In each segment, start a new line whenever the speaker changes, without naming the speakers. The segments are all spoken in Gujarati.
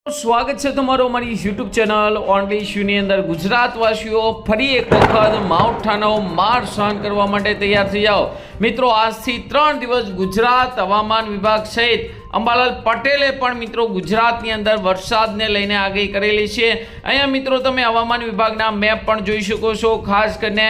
સ્વાગત છે તમારું અમારી યુટ્યુબ ચેનલ ઓનલી ઇશ્યુની અંદર। ગુજરાતવાસીઓ ફરી એક વખત માવઠાનો માર સહન કરવા માટે તૈયાર થઈ જાઓ મિત્રો। આજથી 3 દિવસ ગુજરાત હવામાન વિભાગ સહિત અંબાલાલ પટેલે પણ મિત્રો ગુજરાતની અંદર વરસાદને લઈને આગાહી કરેલી છે। અહીંયા મિત્રો તમે હવામાન વિભાગના મેપ પણ જોઈ શકો છો। ખાસ કરીને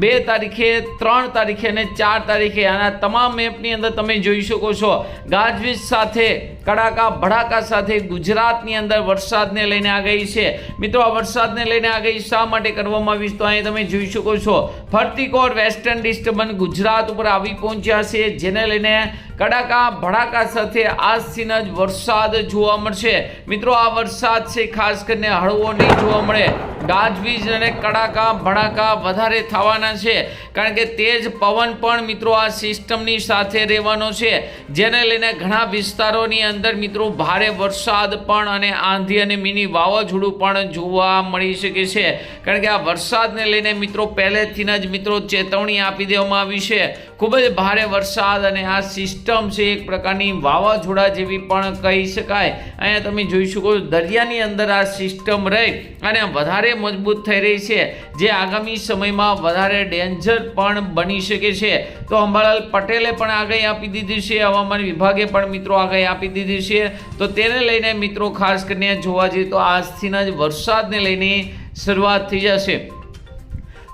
2 તારીખે 3 તારીખે અને 4 તારીખે આના તમામ મેપની અંદર તમે જોઈ શકો છો ગાજવીજ સાથે કડાકા ભડાકા સાથે ગુજરાતની અંદર વરસાદને લઈને આગાહી છે મિત્રો। આ વરસાદને લઈને આગાહી શા માટે કરવામાં આવી તો અહીં તમે જોઈ શકો છો ફરતી કોર વેસ્ટર્ન ડિસ્ટર્બન્સ ગુજરાત ઉપર આવી પહોંચ્યા છે, જેને લઈને કડાકા ભડાકા સાથે આજથી જ વરસાદ જોવા મળશે મિત્રો। આ વરસાદ છે ખાસ કરીને હળવો નહીં જોવા મળે, ગાજવીજ અને કડાકા ભડાકા વધારે થવાના છે, કારણ કે તેજ પવન પણ મિત્રો આ સિસ્ટમની સાથે રહેવાનો છે, જેને લઈને ઘણા વિસ્તારોની અંદર મિત્રો ભારે વરસાદ પણ અને આંધી અને મિની વાવાઝોડું પણ જોવા મળી શકે છે। કારણ કે આ વરસાદને લઈને મિત્રો પહેલેથી જ મિત્રો ચેતવણી આપી દેવામાં આવી છે। ખૂબ જ ભારે વરસાદ અને આ સિસ્ટમ છે એક પ્રકારની વાવાઝોડા જેવી પણ કહી શકાય। અહીંયા તમે જોઈ શકો દરિયાની અંદર આ સિસ્ટમ રહી અને વધારે મજબૂત થઈ રહી છે, જે આગામી સમયમાં વધારે ડેન્જર પણ બની શકે છે। તો અંબાલાલ પટેલે પણ આગાહી આપી દીધી છે, હવામાન વિભાગે પણ મિત્રો આગાહી આપી દીધી છે। તો તેને લઈને મિત્રો ખાસ કરીને જોવા જઈએ તો આજથી જ વરસાદને લઈને શરૂઆત થઈ જશે।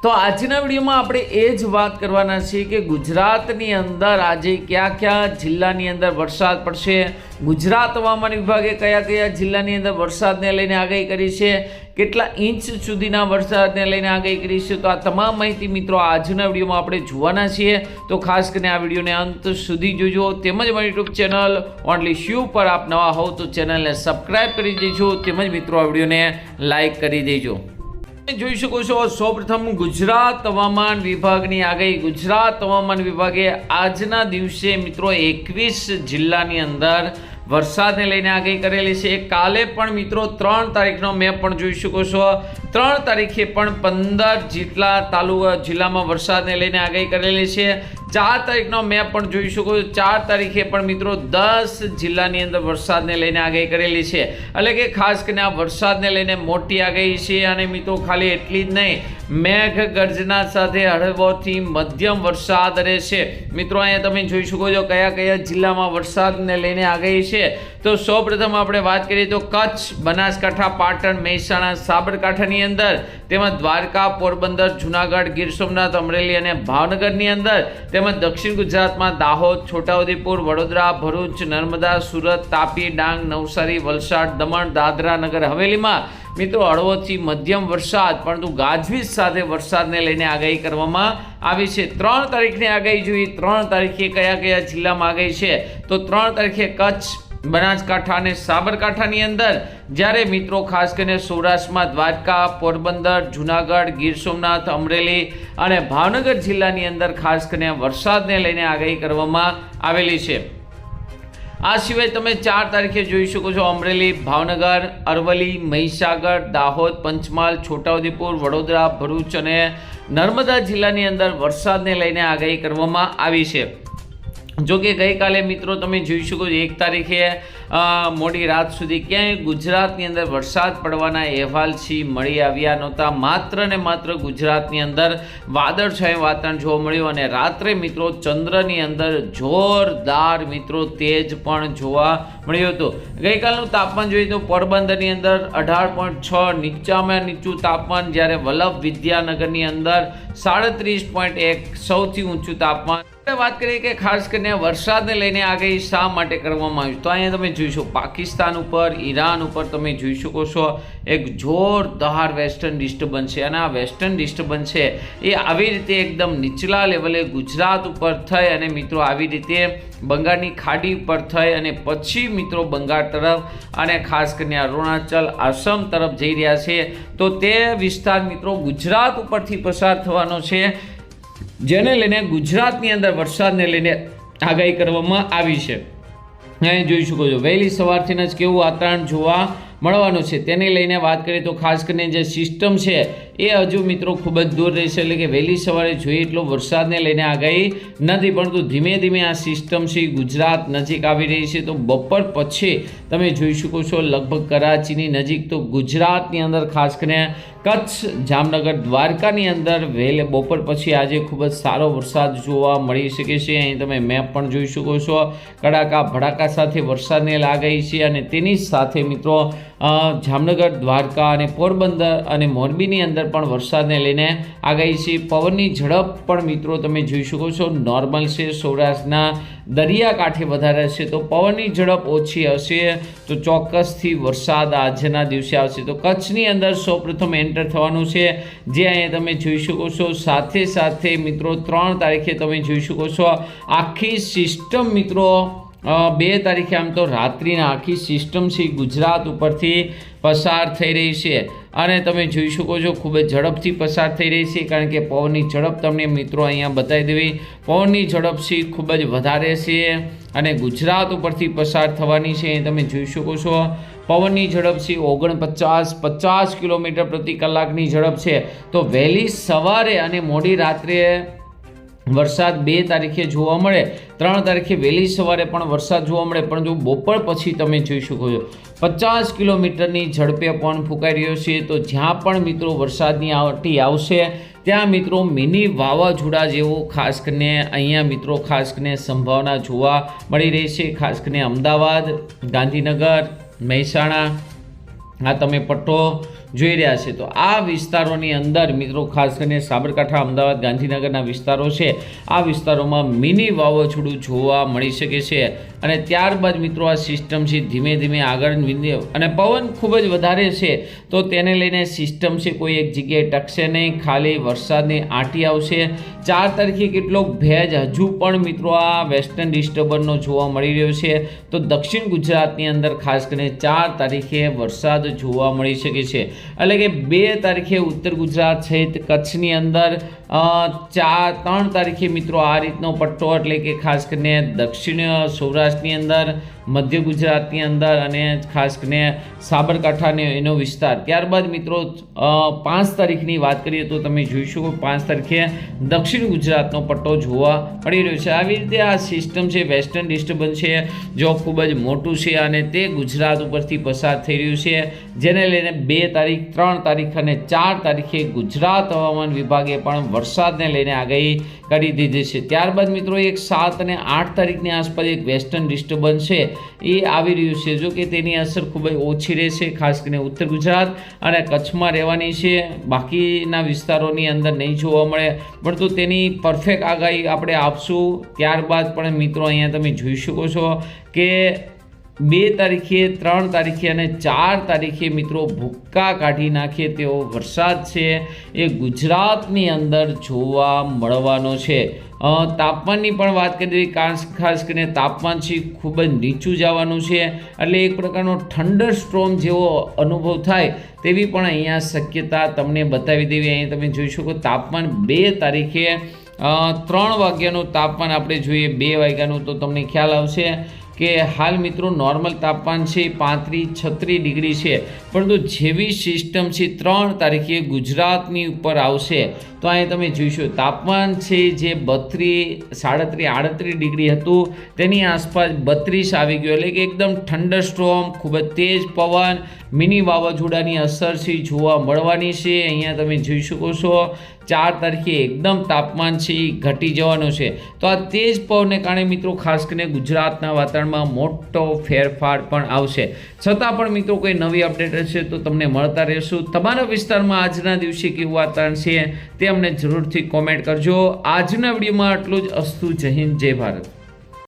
તો આજના વિડીયોમાં આપણે એ જ વાત કરવાના છીએ કે ગુજરાતની અંદર આજે કયા કયા જિલ્લાની અંદર વરસાદ પડશે, ગુજરાત હવામાન વિભાગે કયા કયા જિલ્લાની અંદર વરસાદને લઈને આગાહી કરી છે, કેટલા ઇંચ સુધીના વરસાદને લઈને આગાહી કરી છે। તો આ તમામ માહિતી મિત્રો આજના વિડીયોમાં આપણે જોવાના છીએ। તો ખાસ કરીને આ વિડીયોને અંત સુધી જોજો, તેમજ મારી યુટ્યુબ ચેનલ ઓનલી શ્યુ પર આપ નવા હોવ તો ચેનલને સબસ્ક્રાઈબ કરી દેજો, તેમજ મિત્રો આ વિડીયોને લાઈક કરી દેજો। જોઈ શકો છો સૌપ્રથમ ગુજરાત હવામાન વિભાગની આગાહી। ગુજરાત હવામાન વિભાગે આજના દિવસે મિત્રો 21 જિલ્લાની અંદર વરસાદને લઈને આગાહી કરેલી છે। કાલે પણ મિત્રો 3 તારીખનો મેપ પણ જોઈ શકો છો। 3 તારીખે પણ 15 જેટલા તાલુકા જિલ્લામાં વરસાદને લઈને આગાહી કરેલી છે। 4 તારીખનો મેપ પણ જોઈ શકો છો। 4 તારીખે પણ મિત્રો 10 જિલ્લાની અંદર વરસાદને લઈને આગાહી કરેલી છે, એટલે કે ખાસ કરીને આ વરસાદને લઈને મોટી આગાહી છે। અને મિત્રો ખાલી એટલી જ નહીં, મેઘ ગર્જના સાથે હળવોથી મધ્યમ વરસાદ રહેશે મિત્રો। અહીંયા તમે જોઈ શકો છો કયા કયા જિલ્લામાં વરસાદને લઈને આગાહી છે। તો સૌપ્રથમ આપણે વાત કરીએ તો કચ્છ, બનાસકાંઠા, પાટણ, મહેસાણા, સાબરકાંઠાની અંદર, તેમજ દ્વારકા, પોરબંદર, જુનાગઢ, ગીર સોમનાથ, અમરેલી અને ભાવનગરની અંદર, તેમજ દક્ષિણ ગુજરાતમાં દાહોદ, છોટાઉદેપુર, વડોદરા, ભરૂચ, નર્મદા, સુરત, તાપી, ડાંગ, નવસારી, વલસાડ, દમણ, દાદરા નગર હવેલીમાં મિત્રો હળવોથી મધ્યમ વરસાદ પરંતુ ગાજવીજ સાથે વરસાદને લઈને આગાહી કરવામાં આવી છે। 3 તારીખની આગાહી જોઈએ। 3 તારીખે કયા કયા જિલ્લામાં આગાહી છે તો 3 તારીખે કચ્છ, બનાસકાંઠા અને સાબરકાંઠાની અંદર, જ્યારે મિત્રો ખાસ કરીને સૌરાષ્ટ્રમાં દ્વારકા, પોરબંદર, જુનાગઢ, ગીર સોમનાથ, અમરેલી અને ભાવનગર જિલ્લાની અંદર ખાસ કરીને વરસાદને લઈને આગાહી કરવામાં આવેલી છે। આ સિવાય તમે 4 તારીખે જોઈ શકો છો અમરેલી, ભાવનગર, અરવલ્લી, મહીસાગર, દાહોદ, પંચમહાલ, છોટાઉદેપુર, વડોદરા, ભરૂચ અને નર્મદા જિલ્લાની અંદર વરસાદને લઈને આગાહી કરવામાં આવી છે। જો કે ગઈકાલે મિત્રો તમે જોઈ શકો છો 1 તારીખે મોડી રાત સુધી ક્યાંય ગુજરાતની અંદર વરસાદ પડવાના અહેવાલ મળી આવ્યા નહોતા। માત્ર ને માત્ર ગુજરાતની અંદર વાદળછાયું વાતાવરણ જોવા મળ્યું અને રાત્રે મિત્રો ચંદ્રની અંદર જોરદાર મિત્રો તેજ પણ જોવા મળ્યું હતું। ગઈકાલનું તાપમાન જોઈએ તો પોરબંદરની અંદર 18.6 નીચામાં નીચું તાપમાન, જ્યારે વલ્લભ વિદ્યાનગરની અંદર 37.1 સૌથી ઊંચું તાપમાન। વાત કરીએ કે ખાસ કરીને વરસાદને લઈને આગાહી શા માટે કરવામાં આવી તો અહીંયા તમે જોઈશો પાકિસ્તાન ઉપર, ઈરાન ઉપર તમે જોઈ શકો છો એક જોરદાર વેસ્ટર્ન ડિસ્ટર્બન્સ છે, અને આ વેસ્ટર્ન ડિસ્ટર્બન્સ છે એ આવી રીતે એકદમ નીચલા લેવલે ગુજરાત ઉપર થઈ અને મિત્રો આવી રીતે બંગાળની ખાડી ઉપર થઈ અને પછી મિત્રો બંગાળ તરફ અને ખાસ કરીને અરુણાચલ, આસામ તરફ જઈ રહ્યા છે। તો તે વિસ્તાર મિત્રો ગુજરાત ઉપરથી પસાર થવાનો છે, જેને લઈને ગુજરાતની અંદર વરસાદને લઈને આગાહી કરવામાં આવી છે। અહીં જોઈ શકો છો વહેલી સવારથી જ કેવું વાતાવરણ જોવા મળવાનું છે. તેને લઈને વાત કરીએ તો ખાસ કરીને જે સિસ્ટમ છે એ હજુ મિત્રો ખૂબ જ દૂર રહેશે, એટલે કે વહેલી સવારે જોઈએ એટલો વરસાદને લઈને આગાહી નથી, પરંતુ ધીમે ધીમે આ સિસ્ટમ છે ગુજરાત નજીક આવી રહી છે. તો બપોર પછી તમે જોઈ શકો છો લગભગ કરાચીની નજીક, તો ગુજરાતની અંદર ખાસ કરીને કચ્છ, જામનગર, દ્વારકાની અંદર બપોર પછી આજે ખૂબ જ સારો વરસાદ જોવા મળી શકે છે. અહીં તમે મેપ પણ જોઈ શકો છો, કડાકા ભડાકા સાથે વરસાદની આગાહી છે. અને તેની સાથે મિત્રો જામનગર, દ્વારકા અને પોરબંદર અને મોરબીની અંદર પણ વરસાદને લઈને આગાહી છે. પવનની ઝડપ પણ મિત્રો તમે જોઈ શકો છો નોર્મલ છે. સૌરાષ્ટ્રના દરિયાકાંઠે વધારે છે, તો પવનની ઝડપ ઓછી હશે, તો ચોક્કસથી વરસાદ આજના દિવસે આવશે. તો કચ્છની અંદર સૌપ્રથમ એન્ટર થવાનું છે, જે અહીંયા તમે જોઈ શકો છો. સાથે સાથે મિત્રો 3 તારીખે તમે જોઈ શકો છો આખી સિસ્ટમ મિત્રો 2 તારીખે આમ તો રાત્રિના આખી સિસ્ટમ છે ગુજરાત ઉપરથી પસાર થઈ રહી છે, અને તમે જોઈ શકો છો ખૂબ જ ઝડપથી પસાર થઈ રહી છે, કારણ કે પવનની ઝડપ તમને મિત્રો અહીંયા બતાવી દેવી. પવનની ઝડપ છે ખૂબ જ વધારે છે અને ગુજરાત ઉપરથી પસાર થવાની છે. તમે જોઈ શકો છો પવનની ઝડપ છે 49-50 કિલોમીટર પ્રતિ કલાકની ઝડપ છે. તો વહેલી સવારે અને મોડી રાત્રે વરસાદ 2 તારીખે જોવા મળે, 3 તારીખે વહેલી સવારે પણ વરસાદ જોવા મળે, પરંતુ બપોર પછી તમે જોઈ શકો છો 50 કિલોમીટરની ઝડપે પવન ફૂંકાઈ રહ્યો છે. તો જ્યાં પણ મિત્રો વરસાદની આંટી આવશે ત્યાં મિત્રો મિની વાવાઝોડા જેવો ખાસ કરીને અહીંયા મિત્રો ખાસ કરીને સંભાવના જોવા મળી રહી છે. ખાસ કરીને અમદાવાદ, ગાંધીનગર, મહેસાણા આ તમે પટ્ટો જોઈ રહ્યા છે. તો આ વિસ્તારોની અંદર મિત્રો ખાસ કરીને સાબરકાંઠા, અમદાવાદ, ગાંધીનગરના વિસ્તારો છે, આ વિસ્તારોમાં મિની વાવાઝોડું જોવા મળી શકે છે. અને ત્યારબાદ મિત્રો આ સિસ્ટમ છે ધીમે ધીમે આગળ, અને પવન ખૂબ જ વધારે છે, તો તેને લઈને સિસ્ટમ છે કોઈ એક જગ્યાએ ટકશે નહીં, ખાલી વરસાદની આંટી આવશે. 4 તારીખે કેટલોક ભેજ હજુ પણ મિત્રો આ વેસ્ટર્ન ડિસ્ટર્બન્સનો જોવા મળી રહ્યો છે, તો દક્ષિણ ગુજરાતની અંદર ખાસ કરીને 4 તારીખે વરસાદ જોવા મળી શકે છે. એટલે કે 2 તારીખે ઉત્તર ગુજરાત સહિત કચ્છની અંદર, 3 તારીખે મિત્રો આ રીતનો પટ્ટો, એટલે કે ખાસ કરીને દક્ષિણ સૌરાષ્ટ્રની અંદર, મધ્ય ગુજરાતની અંદર અને ખાસ કરીને સાબરકાંઠાને એનો વિસ્તાર. ત્યારબાદ મિત્રો 5 તારીખની વાત કરીએ તો તમે જોઈ શકો 5 તારીખે દક્ષિણ ગુજરાતનો પટ્ટો જોવા મળી રહ્યો છે. આવી રીતે આ સિસ્ટમ છે વેસ્ટર્ન ડિસ્ટર્બન્સ છે જો ખૂબ જ મોટું છે અને તે ગુજરાત ઉપરથી પસાર થઈ રહ્યું છે, જેને લઈને 2 તારીખ, 3 તારીખ અને 4 તારીખે ગુજરાત હવામાન વિભાગે પણ વરસાદને લઈને આગાહી કરી દીધી છે. ત્યારબાદ મિત્રો 7 અને 8 તારીખની આસપાસ એક વેસ્ટર્ન ડિસ્ટર્બન્સ છે એ આવી રહ્યું છે, જો કે તેની અસર ખૂબ જ ઓછી રહેશે, ખાસ કરીને ઉત્તર ગુજરાત અને કચ્છમાં રહેવાની છે, બાકીના વિસ્તારોની અંદર નહીં જોવા મળે, પરંતુ તેની પરફેક્ટ આગાહી આપણે આપશું. ત્યારબાદ પણ મિત્રો અહીંયા તમે જોઈ શકો છો કે 2 તારીખે, 3 તારીખે અને 4 તારીખે મિત્રો ભૂક્કા કાઢી નાખે તેવો વરસાદ છે એ ગુજરાતની અંદર જોવા મળવાનો છે. તાપમાનની પણ વાત કરીએ, ખાસ કરીને તાપમાન છે ખૂબ જ નીચું જવાનું છે, એટલે એક પ્રકારનો થંડર સ્ટ્રોમ જેવો અનુભવ થાય તેવી પણ અહીંયા શક્યતા તમને બતાવી દેવી. અહીંયા તમે જોઈ શકો તાપમાન 2 તારીખે 3 વાગ્યાનું તાપમાન આપણે જોઈએ, 2 વાગ્યાનું, તો તમને ખ્યાલ આવશે કે હાલ મિત્રો નોર્મલ તાપમાન છે 35-36 ડિગ્રી છે, પરંતુ જેવી સિસ્ટમ છે 3 તારીખે ગુજરાતની ઉપર આવશે તો અહીં તમે જોઈશો તાપમાન છે જે 32, 37, 38 ડિગ્રી હતું તેની આસપાસ 32 આવી ગયું, એટલે કે એકદમ થંડર સ્ટ્રોમ, ખૂબ જ તેજ પવન, મિની વાવાઝોડાની અસર છે જોવા મળવાની છે. અહીંયા તમે જોઈ શકો છો 4 તારીખે એકદમ તાપમાન છે એ ઘટી જવાનું છે. તો આ તેજ પવનને કારણે મિત્રો ખાસ કરીને ગુજરાતના વાતાવરણમાં મોટો ફેરફાર પણ આવશે. છતાં પણ મિત્રો કોઈ નવી અપડેટ હશે તો તમને મળતા રહેશું. તમારા વિસ્તારમાં આજના દિવસે કેવું વાતાવરણ છે તે અમને જરૂરથી કોમેન્ટ કરજો. આજના વિડીયોમાં આટલું જ. અસ્તુ. જય હિન્દ, જય ભારત.